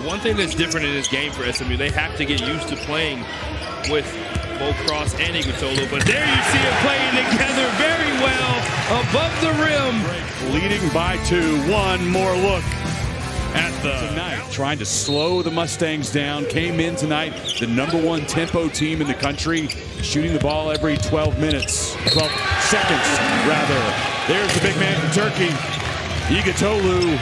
One thing that's different in this game for SMU, they have to get used to playing with both Cross and Yigitoglu, but there you see it playing together very well above the rim. Leading by 2. One more look at tonight, trying to slow the Mustangs down. Came in tonight, the #1 tempo team in the country, shooting the ball every 12 minutes, 12 seconds rather. There's the big man from Turkey, Yigitoglu,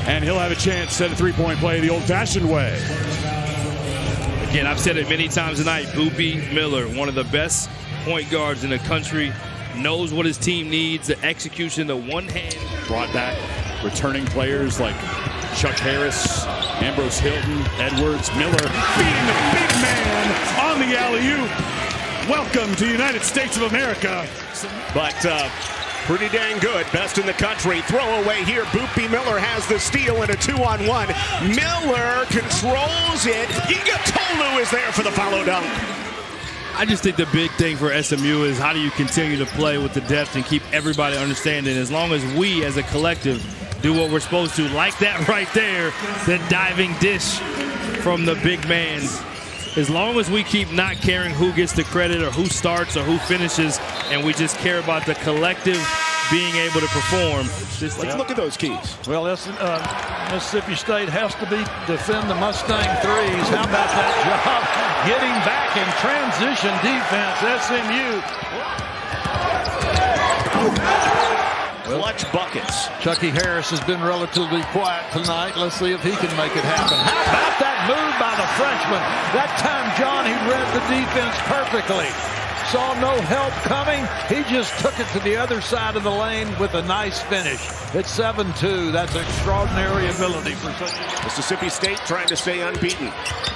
and he'll have a chance at a three-point play the old-fashioned way. Again, I've said it many times tonight, Boopy Miller, one of the best point guards in the country, knows what his team needs, the execution, the one hand. Brought back returning players like Chuck Harris, Ambrose Hilton, Edwards, Miller, beating the big man on the alley-oop. Welcome to the United States of America. But pretty dang good. Best in the country. Throwaway here. Boopy Miller has the steal in a 2-on-1. Miller controls it. Yigitoglu is there for the follow dunk. I just think the big thing for SMU is how do you continue to play with the depth and keep everybody understanding. As long as we as a collective do what we're supposed to, like that right there, the diving dish from the big man. As long as we keep not caring who gets the credit or who starts or who finishes, and we just care about the collective being able to perform. Let's look at those keys. Well, Mississippi State has to defend the Mustang threes. How about that job getting back in transition defense, SMU. Clutch buckets. Chucky Harris has been relatively quiet tonight. Let's see if he can make it happen. How about that move by the freshman? That time, John, he read the defense perfectly. Saw no help coming. He just took it to the other side of the lane with a nice finish. It's 7-2. That's extraordinary ability for such a... Mississippi State trying to stay unbeaten.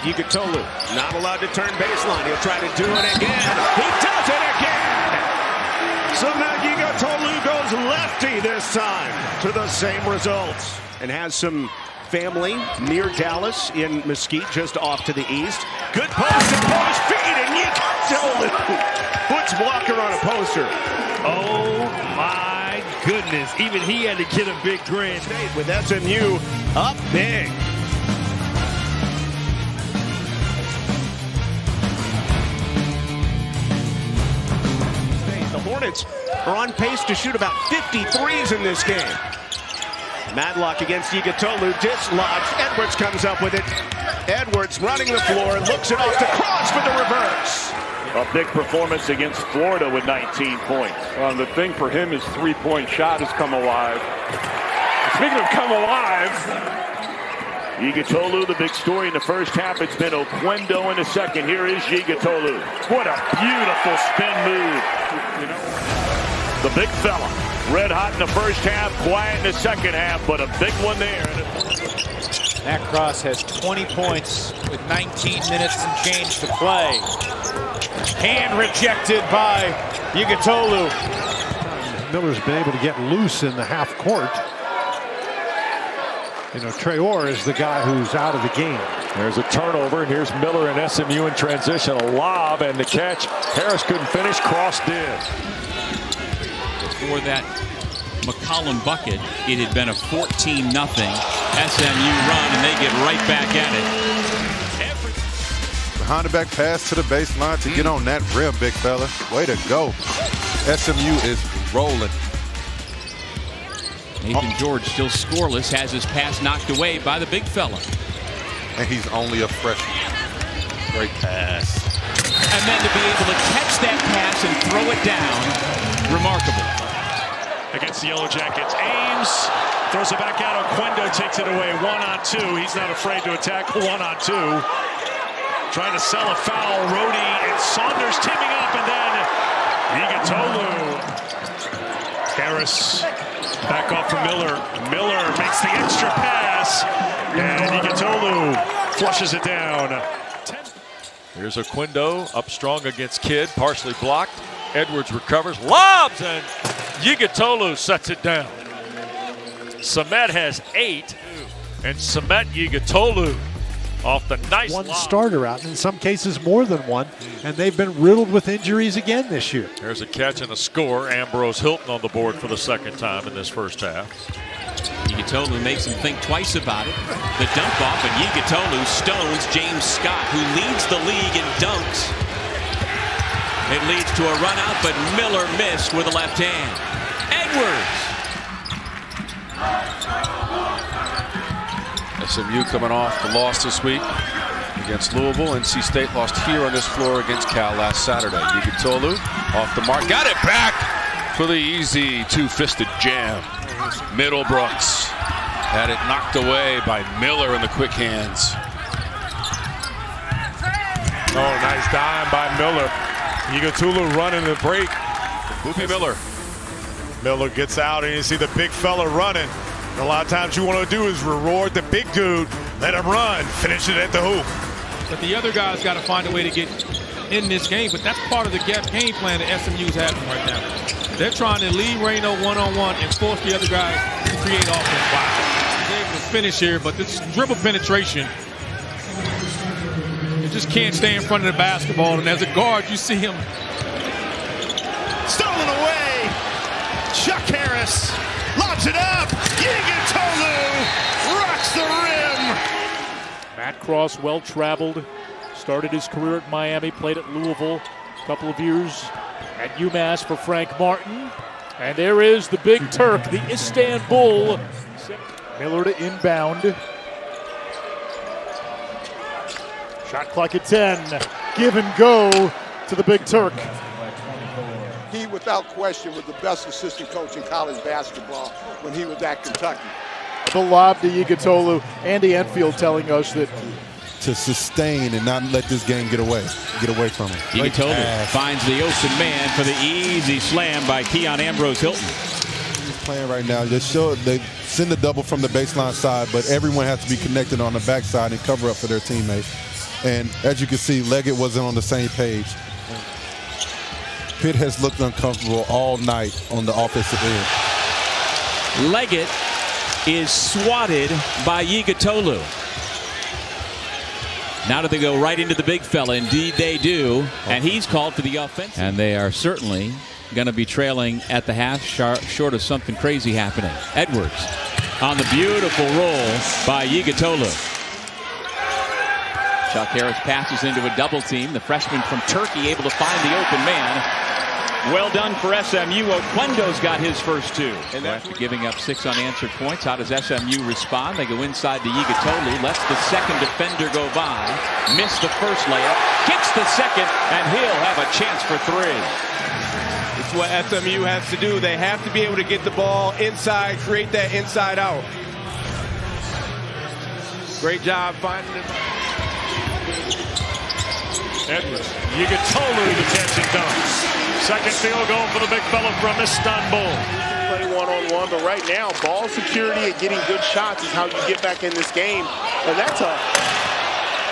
Yigitoglu not allowed to turn baseline. He'll try to do it again. He does it again! Samet Yiğitoğlu goes lefty this time to the same results. And has some family near Dallas in Mesquite, just off to the east. Good post and post feed, and Yigitoglu puts Walker on a poster. Oh my goodness. Even he had to get a big grin. With SMU up big. The Hornets are on pace to shoot about 50 threes in this game. Madlock against Yigitoglu, dislodged. Edwards comes up with it. Edwards running the floor, looks it off to Cross for the reverse. A big performance against Florida with 19 points. The thing for him is three-point shot has come alive. Speaking of come alive, Yigitoglu, the big story in the first half. It's been Oquendo in the second. Here is Yigitoglu. What a beautiful spin move. The big fella, red hot in the first half, quiet in the second half, but a big one there. Matt Cross has 20 points with 19 minutes and change to play. Hand rejected by Yigitoglu. Miller's been able to get loose in the half court. Traore is the guy who's out of the game. There's a turnover, and here's Miller and SMU in transition. A lob, and the catch. Harris couldn't finish. Cross did. For that McCollum bucket, it had been a 14-0 SMU run, and they get right back at it. Behind the back pass to the baseline to get on that rim, big fella. Way to go. SMU is rolling. Nathan George still scoreless, has his pass knocked away by the big fella. And he's only a freshman. Great pass. And then to be able to catch that pass and throw it down, remarkable. Against the Yellow Jackets, Ames throws it back out. Oquendo takes it away 1-on-2. He's not afraid to attack 1-on-2. Trying to sell a foul. Rhodey and Saunders teaming up, and then Yigitoglu. Harris back off for Miller. Miller makes the extra pass, and Yigitoglu flushes it down. Here's Oquendo up strong against Kidd, partially blocked. Edwards recovers, lobs, and Yigitoglu sets it down. Samet has 8, and Samet Yiğitoğlu off the nice one lob. Starter out, and in some cases more than one, and they've been riddled with injuries again this year. There's a catch and a score. Ambrose Hilton on the board for the second time in this first half. Yigitoglu makes him think twice about it. The dump off, and Yigitoglu stones James Scott, who leads the league in dunks. It leads to a run out, but Miller missed with a left hand. Edwards. SMU coming off the loss this week against Louisville. NC State lost here on this floor against Cal last Saturday. Yigitoglu off the mark, got it back for the easy two-fisted jam. Middlebrooks had it knocked away by Miller in the quick hands. Oh, nice dime by Miller. Yigitoglu running the break. Boopy Miller. Miller gets out and you see the big fella running. And a lot of times you want to do is reward the big dude, let him run, finish it at the hoop. But the other guys got to find a way to get in this game, but that's part of the game plan that SMU's having right now. They're trying to lead Reno one-on-one and force the other guys to create offense. Wow. He's able to finish here, but this dribble penetration, you just can't stay in front of the basketball, and as a guard, you see him. Stolen away. Chuck Harris lobs it up. Yigitoglu rocks the rim. Matt Cross, well-traveled, started his career at Miami, played at Louisville, a couple of years at UMass for Frank Martin. And there is the Big Turk, the Istanbul. Miller to inbound. Shot clock at 10. Give and go to the Big Turk. He, without question, was the best assistant coach in college basketball when he was at Kentucky. The lob to Yigitoglu. Andy Enfield telling us that to sustain and not let this game get away from him. Yigitoglu finds the open man for the easy slam by Keon Ambrose Hilton. He's playing right now. They send the double from the baseline side, but everyone has to be connected on the backside and cover up for their teammate. And as you can see, Leggett wasn't on the same page. Pitt has looked uncomfortable all night on the offensive end. Leggett is swatted by Yigitoglu. Now do they go right into the big fella? Indeed they do. And he's called for the offense. And they are certainly going to be trailing at the half, short of something crazy happening. Edwards on the beautiful roll by Yigitoglu. Chuck Harris passes into a double team. The freshman from Turkey able to find the open man. Well done for SMU. Okwendo's got his first two. And after giving up 6 unanswered points, how does SMU respond? They go inside to Yigitoglu, lets the second defender go by, missed the first layup, gets the second, and he'll have a chance for 3. It's what SMU has to do. They have to be able to get the ball inside, create that inside out. Great job finding it. Edwards, Yigitoglu the catch and dunk. Second field goal for the big fella from Istanbul. Play one-on-one, but right now, ball security and getting good shots is how you get back in this game. And that's a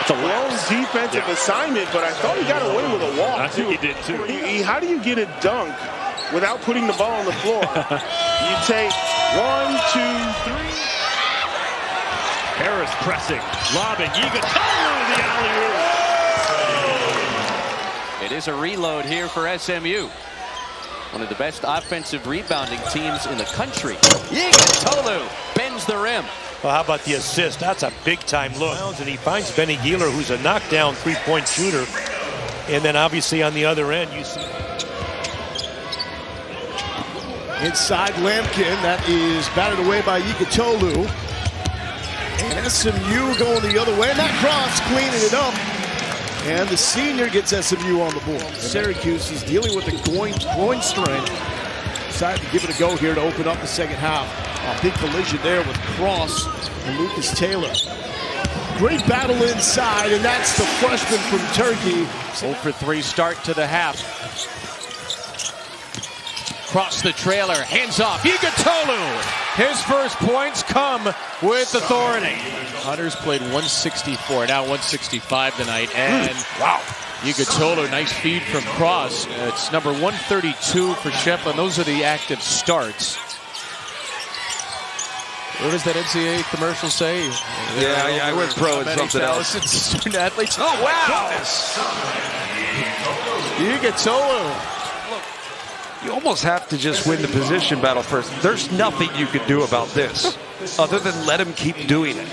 lone defensive assignment, but I thought he got away with a walk, I think he did, too. How do you get a dunk without putting the ball on the floor? You take 1, 2, 3. Harris pressing, lobbing, Yigitoglu the alley-oop. It is a reload here for SMU. One of the best offensive rebounding teams in the country. Yigitoglu bends the rim. Well, how about the assist? That's a big-time look. And he finds Benny Gieler, who's a knockdown three-point shooter. And then obviously on the other end, you see inside Lampkin. That is batted away by Yigitoglu. And SMU going the other way. Matt Cross cleaning it up. And the senior gets SMU on the board. Syracuse is dealing with a groin strain. Decided to give it a go here to open up the second half. A big collision there with Cross and Lucas Taylor. Great battle inside, and that's the freshman from Turkey. 0 for 3 start to the half. Cross the trailer, hands off, Yigitoglu! His first points come with authority. Hunters played 164, now 165 tonight, and wow, Yigitoglu, nice feed from Cross. It's number 132 for Shefflin. Those are the active starts. What does that NCAA commercial say? Yeah, I went pro and something else. Student athletes. Oh, wow! Yigitoglu. You almost have to just win the position battle first. There's nothing you can do about this. other than let him keep doing it.